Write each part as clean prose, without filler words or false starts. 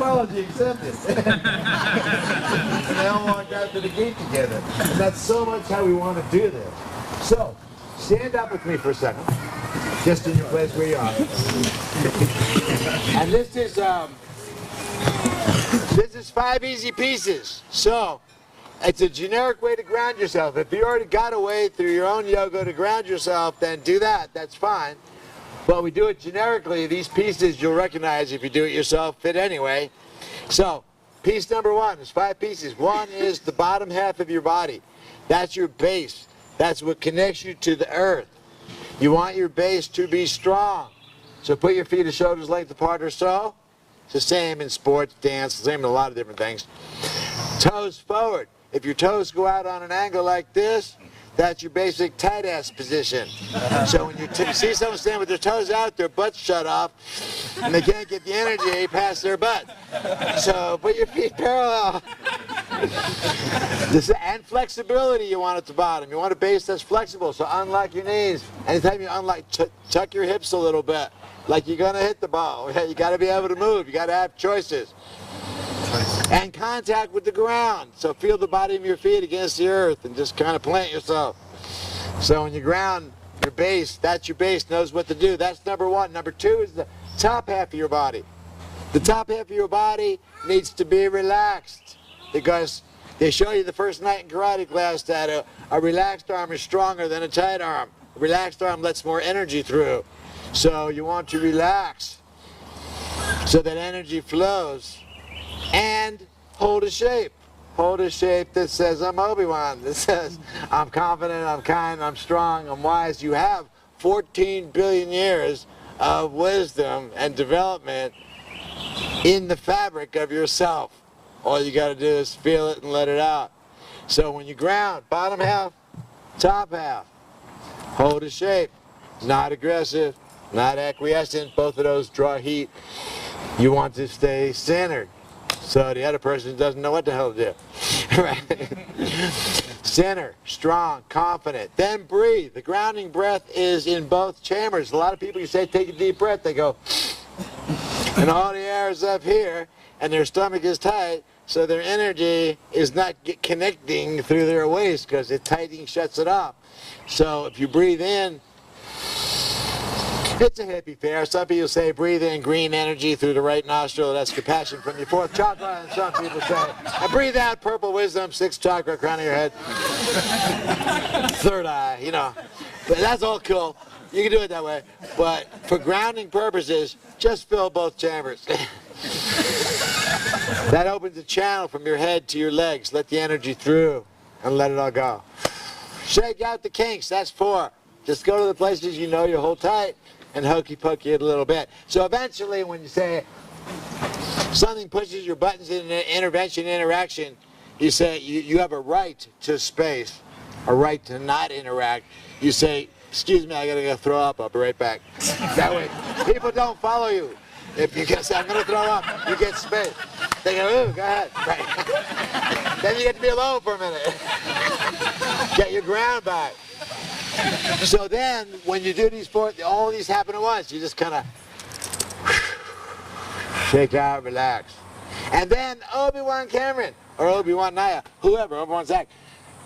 apology accepted. And they all walked out to the gate together. And that's so much how we want to do this. So, stand up with me for a second. Just in your place where you are. And this is 5 easy pieces. So, it's a generic way to ground yourself. If you already got a way through your own yoga to ground yourself, then do that. That's fine. But we do it generically. These pieces you'll recognize if you do it yourself, fit anyway. So, piece number 1 is 5 pieces. 1 is the bottom half of your body. That's your base. That's what connects you to the earth. You want your base to be strong. So put your feet a shoulder's length apart or so. It's the same in sports, dance, the same in a lot of different things. Toes forward. If your toes go out on an angle like this, that's your basic tight ass position. So when you see someone standing with their toes out, their butt's shut off, and they can't get the energy past their butt. So put your feet parallel. And flexibility you want at the bottom. You want a base that's flexible, so unlock your knees. Anytime you unlock, tuck your hips a little bit, like you're going to hit the ball. You got to be able to move. You got to have choices. And contact with the ground. So feel the bottom of your feet against the earth and just kind of plant yourself. So when you ground your base, that's your base, knows what to do. That's number 1. Number 2 is the top half of your body. The top half of your body needs to be relaxed because they show you the first night in karate class that a relaxed arm is stronger than a tight arm. A relaxed arm lets more energy through. So you want to relax so that energy flows. And hold a shape. Hold a shape that says, I'm Obi-Wan. That says, I'm confident, I'm kind, I'm strong, I'm wise. You have 14 billion years of wisdom and development in the fabric of yourself. All you got to do is feel it and let it out. So when you ground, bottom half, top half, hold a shape. Not aggressive, not acquiescent. Both of those draw heat. You want to stay centered. So the other person doesn't know what the hell to do. Right? Center, strong, confident. Then breathe. The grounding breath is in both chambers. A lot of people, you say, take a deep breath, they go, and all the air is up here, and their stomach is tight, so their energy is not connecting through their waist because it tightening shuts it off. So if you breathe in, it's a hippie fair. Some people say breathe in green energy through the right nostril. That's compassion from your 4th chakra. And some people say, and breathe out purple wisdom, 6th chakra, crown of your head. 3rd eye, you know. But that's all cool. You can do it that way. But for grounding purposes, just fill both chambers. That opens a channel from your head to your legs. Let the energy through and let it all go. Shake out the kinks. That's 4. Just go to the places you know you hold tight and hokey pokey it a little bit. So eventually when you say something pushes your buttons in an intervention interaction, you say you have a right to space, a right to not interact. You say, excuse me, I gotta go throw up, I'll be right back. That way people don't follow you. If you say, I'm gonna throw up, you get space. They go, ooh, go ahead. Right. Then you get to be alone for a minute. Get your ground back. So then, when you do these 4, all these happen at once. You just kind of shake out, relax. And then Obi-Wan Cameron, or Obi-Wan Naya, whoever, Obi-Wan Zak,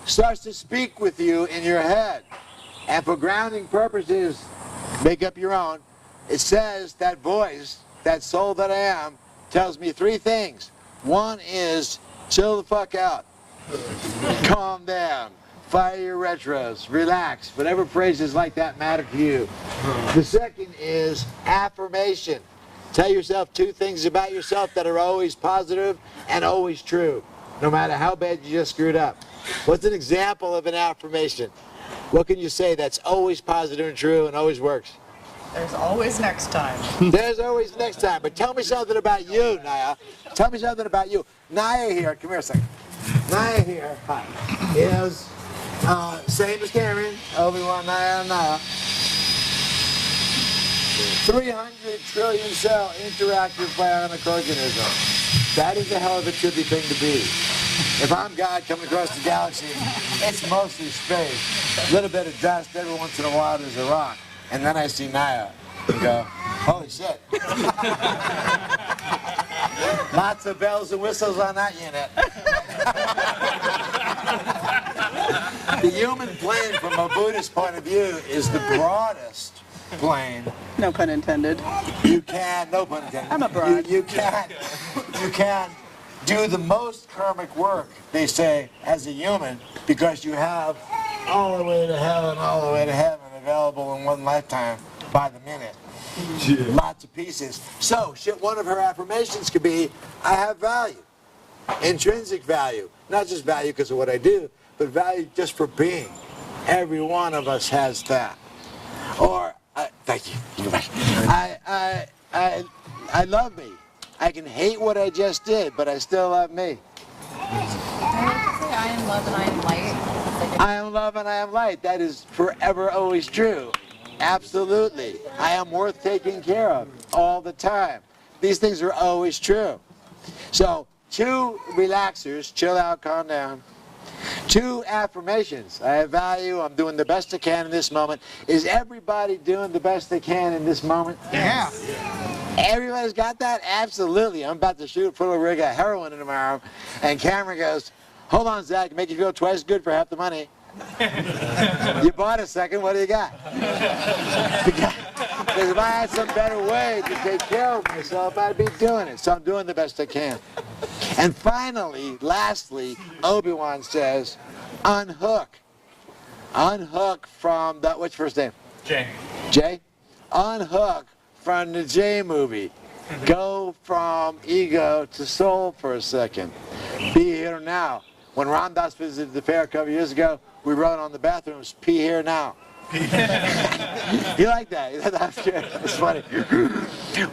starts to speak with you in your head. And for grounding purposes, make up your own. It says that voice, that soul that I am, tells me 3 things. 1 is, chill the fuck out. Calm down. Fire your retros, relax, whatever phrases like that matter to you. The second is affirmation. Tell yourself 2 things about yourself that are always positive and always true, no matter how bad you just screwed up. What's an example of an affirmation? What can you say that's always positive and true and always works? There's always next time. There's always next time. But tell me something about you, Naya. Tell me something about you. Naya here, come here a second. Naya here, hi, is same as Cameron, Obi-Wan, Naya. 300 trillion cell interactive bionic organism. That is a hell of a trippy thing to be. If I'm God coming across the galaxy, it's mostly space. A little bit of dust, every once in a while there's a rock. And then I see Naya and go, holy shit. Lots of bells and whistles on that unit. The human plane, from a Buddhist point of view, is the broadest plane. No pun intended. You can, no pun intended. I'm a broad. You can do the most karmic work, they say, as a human, because you have all the way to hell and all the way to heaven available in one lifetime by the minute. Lots of pieces. So, one of her affirmations could be, I have value. Intrinsic value. Not just value because of what I do, but value just for being. Every one of us has that. Or, thank you. You go back. I love me. I can hate what I just did, but I still love me. I am love and I am light. I am love and I am light. That is forever always true. Absolutely. I am worth taking care of all the time. These things are always true. So, 2 relaxers, chill out, calm down. 2 affirmations. I have value, I'm doing the best I can in this moment. Is everybody doing the best they can in this moment? Yeah. Everybody's got that? Absolutely. I'm about to shoot full of rig of heroin in my arm, and Cameron goes, hold on, Zach, make you feel twice as good for half the money. You bought a second, what do you got? Because if I had some better way to take care of myself, I'd be doing it. So I'm doing the best I can. And finally, lastly, Obi-Wan says, unhook. Unhook from the, what's your first name? Jay. Jay? Unhook from the Jay movie. Go from ego to soul for a second. Be here now. When Ram Dass visited the fair a couple years ago, we wrote on the bathrooms, pee here now. You like that? That's good. That's funny.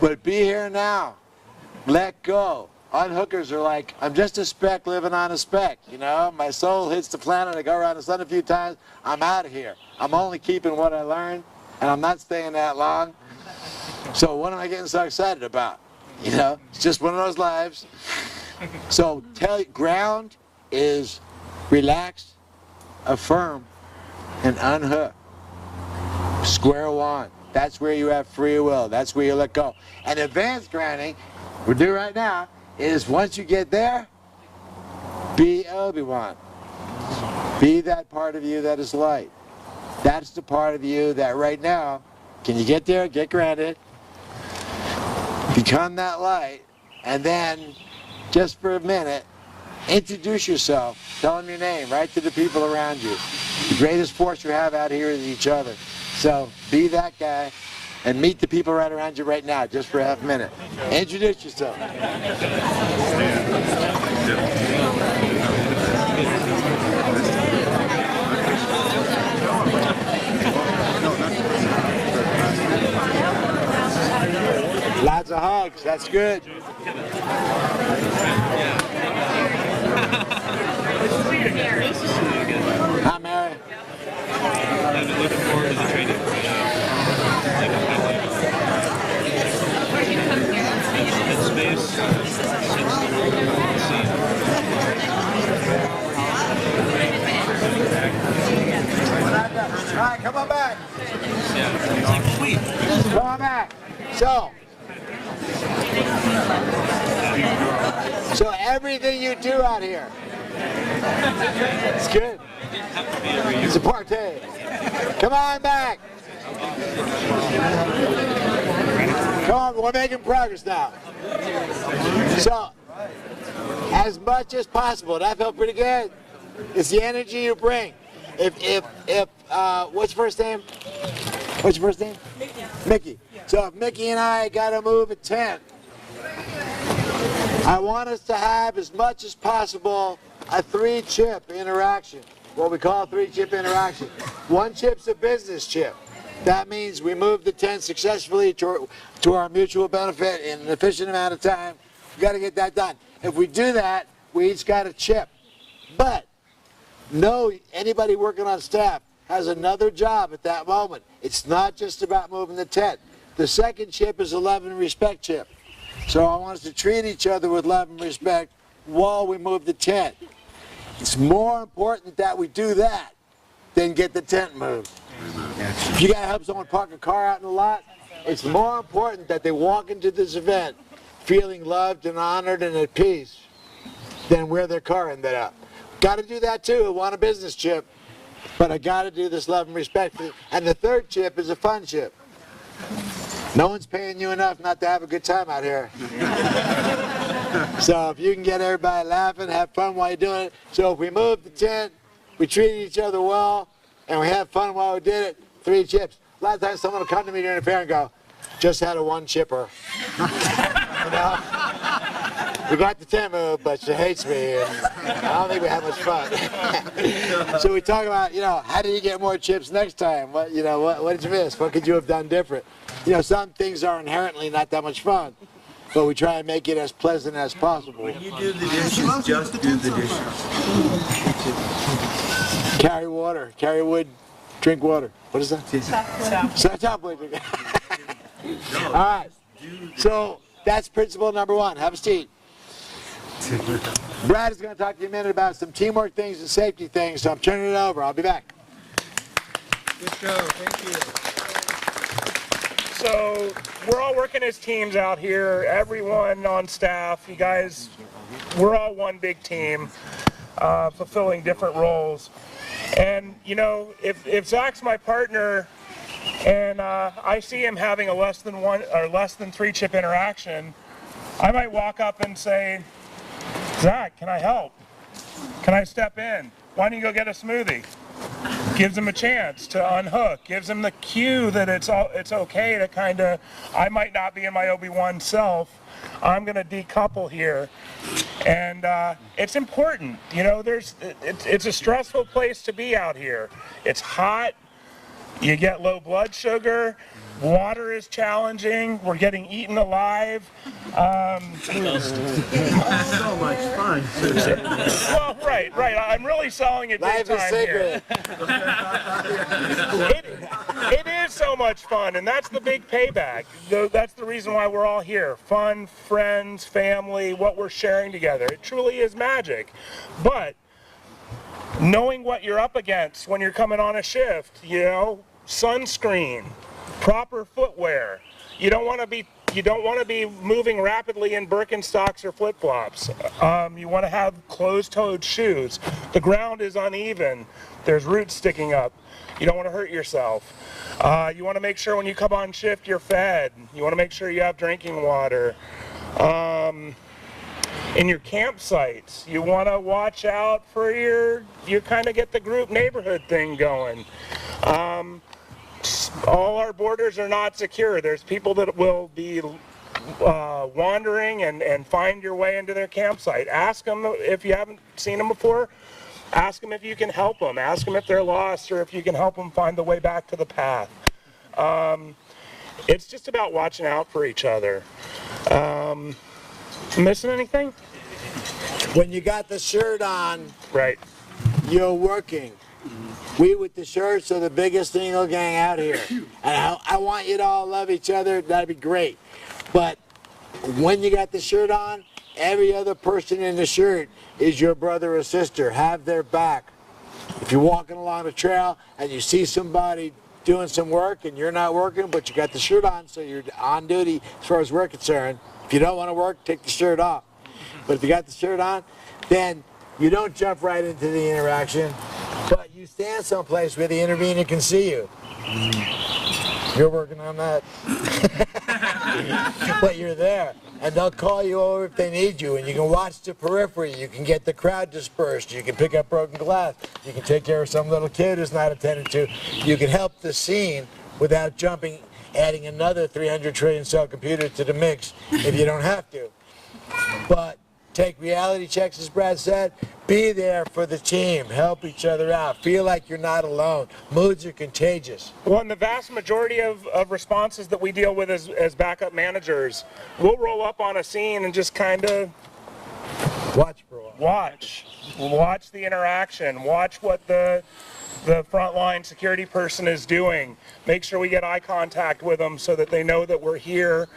But be here now. Let go. Unhookers are like, I'm just a speck living on a speck. You know, my soul hits the planet, I go around the sun a few times, I'm out of here. I'm only keeping what I learned, and I'm not staying that long. So what am I getting so excited about? You know, it's just one of those lives. So ground is relax, affirm, and unhook. Square one. That's where you have free will. That's where you let go. And advanced grounding, we'll do right now, is once you get there, be Obi-Wan. Be that part of you that is light. That's the part of you that right now, can you get there, get grounded, become that light, and then, just for a minute, introduce yourself, tell them your name, right to the people around you. The greatest force you have out here is each other. So, be that guy, and meet the people right around you right now, just for half a minute. Introduce yourself. Lots of hugs, that's good. Hi, Mary. I've been looking forward to the training. Headspace since All right, come on back. Yeah, sweet. Come on back. So everything you do out here, it's good. It's a party. Come on back. Come on, we're making progress now. So, as much as possible, that felt pretty good. It's the energy you bring. What's your first name? What's your first name? Mickey. Mickey. So if Mickey and I got to move at 10, I want us to have as much as possible a 3-chip interaction, what we call a 3-chip interaction. 1 chip's a business chip. That means we move the 10 successfully to our mutual benefit in an efficient amount of time. We've got to get that done. If we do that, we each got a chip. But anybody working on staff has another job at that moment. It's not just about moving the 10. The second chip is a love and respect chip. So I want us to treat each other with love and respect while we move the tent. It's more important that we do that than get the tent moved. If you got to help someone park a car out in the lot, it's more important that they walk into this event feeling loved and honored and at peace than where their car ended up. Got to do that too. I want a business chip, but I got to do this love and respect. And the third chip is a fun chip. No one's paying you enough not to have a good time out here. So if you can get everybody laughing, have fun while you're doing it. So if we moved the tent, we treated each other well, and we had fun while we did it, 3 chips. A lot of times someone will come to me during the fair and go, just had a 1 chipper. You know? We got the tent moved, but she hates me, and I don't think we had much fun. So we talk about, you know, how do you get more chips next time? What, you know, what did you miss? What could you have done different? You know, some things are inherently not that much fun, but we try and make it as pleasant as possible. When you do the dishes, just do the dishes. Carry water, carry wood, drink water. What is that? Stop wood. All right, so that's principle number 1. Have a seat. Brad is going to talk to you a minute about some teamwork things and safety things, so I'm turning it over. I'll be back. Good show. Thank you. So we're all working as teams out here. Everyone on staff, you guys, we're all one big team, fulfilling different roles. And you know, if Zak's my partner, and I see him having a less than 3 chip interaction, I might walk up and say, Zak, can I help? Can I step in? Why don't you go get a smoothie? Gives him a chance to unhook, gives him the cue that it's okay to kind of, I might not be in my Obi-Wan self, I'm going to decouple here. And it's important, you know, it's a stressful place to be out here. It's hot, you get low blood sugar, water is challenging, we're getting eaten alive. So much fun. Well, right, I'm really selling it big time here. It is so much fun, and that's the big payback. That's the reason why we're all here. Fun, friends, family, what we're sharing together. It truly is magic. But knowing what you're up against when you're coming on a shift, you know, sunscreen, proper footwear. You don't want to be moving rapidly in Birkenstocks or flip-flops. You want to have closed-toed shoes. The ground is uneven. There's roots sticking up. You don't want to hurt yourself. You want to make sure when you come on shift you're fed. You want to make sure you have drinking water. In your campsites, you want to watch out for you kind of get the group neighborhood thing going. All our borders are not secure. There's people that will be wandering and find your way into their campsite. Ask them if you haven't seen them before. Ask them if you can help them. Ask them if they're lost or if you can help them find the way back to the path. It's just about watching out for each other. Missing anything? When you got the shirt on, Right. you're working. We with the shirts are the biggest single gang out here. And I want you to all love each other. That'd be great. But when you got the shirt on, every other person in the shirt is your brother or sister. Have their back. If you're walking along the trail and you see somebody doing some work and you're not working, but you got the shirt on, so you're on duty as far as we're concerned. If you don't want to work, take the shirt off. But if you got the shirt on, then you don't jump right into the interaction, but you stand someplace where the intervener can see you. You're working on that. But you're there, and they'll call you over if they need you, and you can watch the periphery. You can get the crowd dispersed. You can pick up broken glass. You can take care of some little kid who's not attended to. You can help the scene without adding another 300 trillion cell computer to the mix if you don't have to. But take reality checks, as Brad said. Be there for the team. Help each other out. Feel like you're not alone. Moods are contagious. Well, and the vast majority of responses that we deal with as backup managers, we'll roll up on a scene and just kind of Watch for a while. watch the interaction, watch what the frontline security person is doing. Make sure we get eye contact with them so that they know that we're here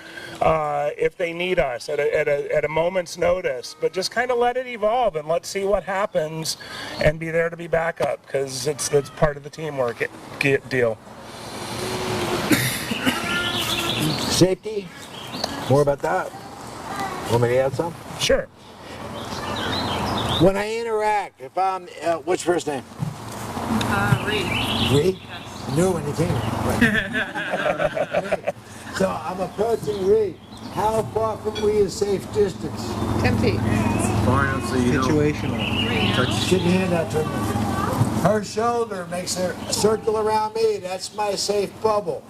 if they need us at a moment's notice. But just kind of let it evolve and let's see what happens and be there to be backup, because it's part of the teamwork deal. Safety? More about that. Want me to add some? Sure. When I interact, if I'm, what's your first name? Reed. Reed? Knew when you came here. So I'm approaching Reed. How far from Reed is safe distance? 10 feet. Far enough so you Situational. don't touch. Stick your hand out to her. Her shoulder makes a circle around me. That's my safe bubble.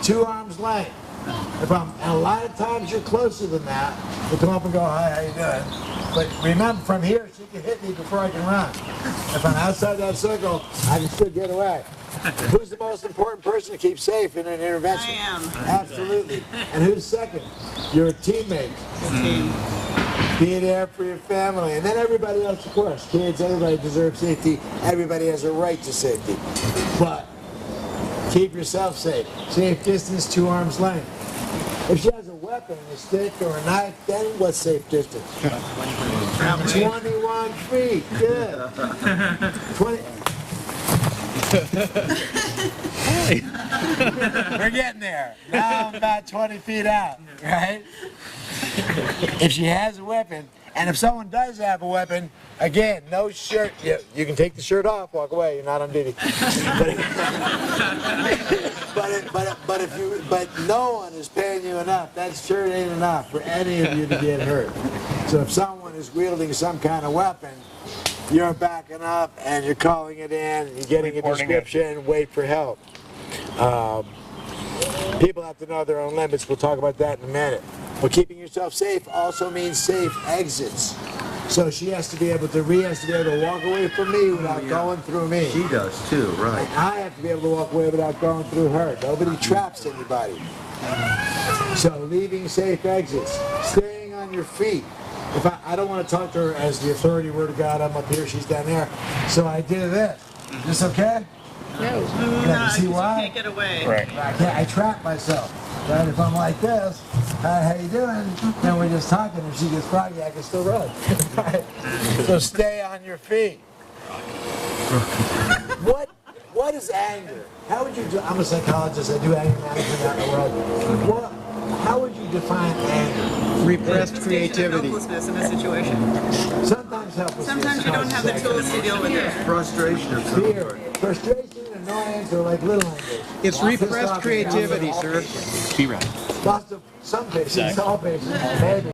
2 arms length. And a lot of times you're closer than that. We'll come up and go, hi, how you doing? But remember, from here, she can hit me before I can run. If I'm outside that circle, I can still get away. Who's the most important person to keep safe in an intervention? I am. Absolutely. And who's second? Your teammate. Be there for your family. And then everybody else, of course. Kids, everybody deserves safety. Everybody has a right to safety. But keep yourself safe. Safe distance, 2 arms length. If she has a weapon, a stick or a knife, then what's safe distance? 21 feet. Good. 20. We're getting there. Now I'm about 20 feet out, right? If she has a weapon, and if someone does have a weapon, again, no shirt. You can take the shirt off, walk away. You're not on duty. But no one is paying you enough. That shirt ain't enough for any of you to get hurt. So if someone is wielding some kind of weapon, you're backing up and you're calling it in, you're getting a description, wait for help. People have to know their own limits. We'll talk about that in a minute. But keeping yourself safe also means safe exits. So she has to be able to, Rhea has to be able to walk away from me without going through me. She does too, right. And I have to be able to walk away without going through her. Nobody traps anybody. So leaving safe exits, staying on your feet. If I don't want to talk to her as the authority word of God, I'm up here, she's down there. So I do this. Is this okay? No. Yeah, you see why? Can't get away. Right. I trap myself. Right? If I'm like this, hi, how you doing? Then we're just talking. If she gets froggy, I can still run. Right? So stay on your feet. What is anger? How would you do? I'm a psychologist. I do anger management out in the world. How would you define anger? Repressed creativity. Helplessness in a situation. Sometimes helplessness. Sometimes you don't have the tools to deal with it. Frustration of some Fear, sort. frustration, annoyance, or like little anger. It's repressed creativity, sir. Lots of some patients, all patients, maybe.